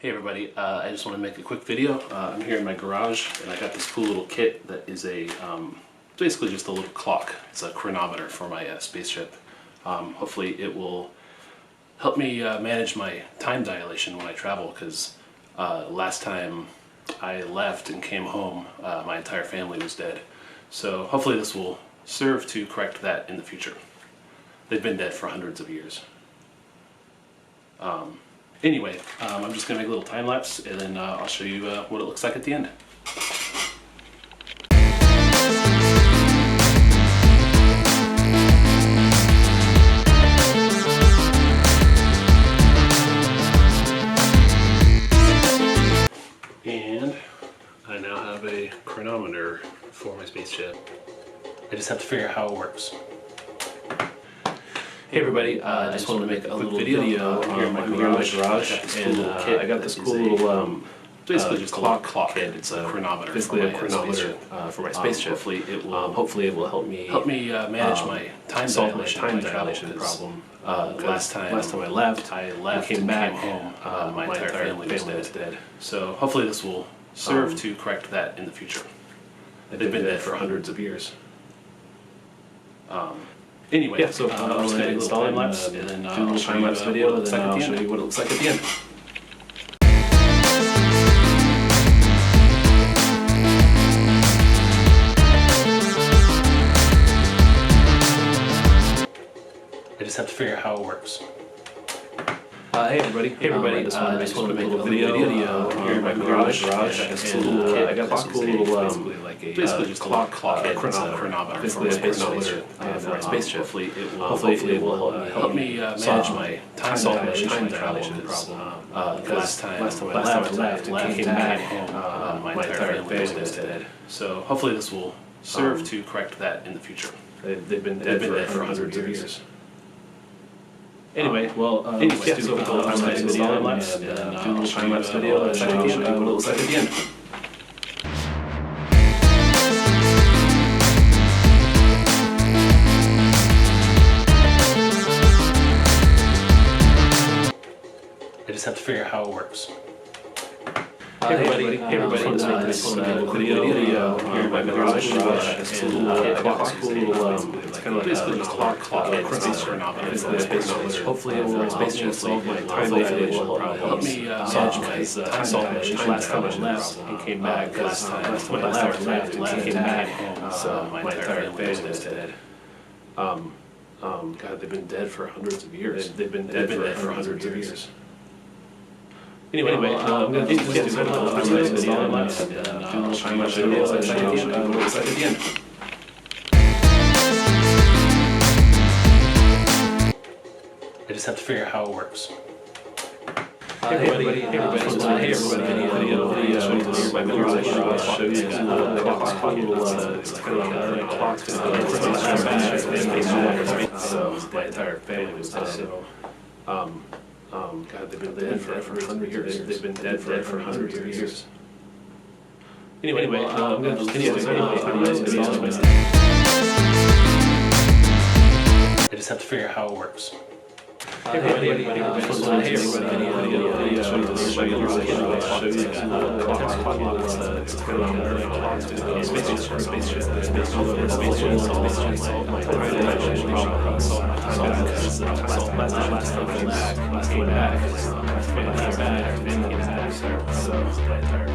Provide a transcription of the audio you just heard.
Hey everybody, I just want to make a quick video. I'm here in my garage and I got this cool little kit that is a basically just a little clock. It's a chronometer for my spaceship. Hopefully it will help me manage my time dilation when I travel, because last time I left and came home, my entire family was dead. So hopefully this will serve to correct that in the future. They've been dead for hundreds of years. Anyway, I'm just going to make a little time lapse and then I'll show you what it looks like at the end. And I now have a chronometer for my spaceship. I just have to figure out how it works. Hey everybody, I just wanted to make a little video here in my garage, and I got this cool little basically just clock kit. It's a chronometer, basically a chronometer for my spaceship. Hopefully it will help me manage my time dilation problem. Last time I left and came back home, my entire family was dead. So hopefully this will serve to correct that in the future. They've been dead for hundreds of years. Anyway, yeah, so I'm just going to install time lapse and then do a little time lapse video, and then I'll show you what it looks like at the end. I just have to figure out how it works. Hey everybody, I just wanted to make a little video here in my garage, and I got this cool little basically just clock chronometer, basically a chronometer for my spaceship. Hopefully it will help me manage my time dilation problem. Last time I left and came back home, my entire family was dead. So hopefully this will serve to correct that in the future. They've been dead for hundreds of years. Anyway, so I'm going to install time lapse and do a little time lapse video, and I'll show you what it looks like at the end. I just have to figure out how it works. Hey everybody, I just wanted to make this little video here in my garage, and I got this cool little, it's kind of basically just clock chronometer, basically a chronometer. Hopefully it will solve my time dilation problem. Help me manage my time dilation. Last time I left and came back, last time I left and came back home, so my entire family was dead. God, they've been dead for hundreds of years. They've been dead for hundreds of years. Anyway, I'm going to do this time lapse and do a little time lapse video, and I'll show you what it looks like at the end. I just have to figure out how it works. Hey everybody, I just want to make a video here in my garage, show you the clock. It's kind of like a clock. So my entire family was dead. God, they've been dead for hundreds of years. They've been dead for hundreds of years. Anyway, I'm going to continue this video. I just have to figure out how it works. Hey everybody, I just want to make a video show you the clock. It's kind of like a spaceship. Last time I came back, so my entire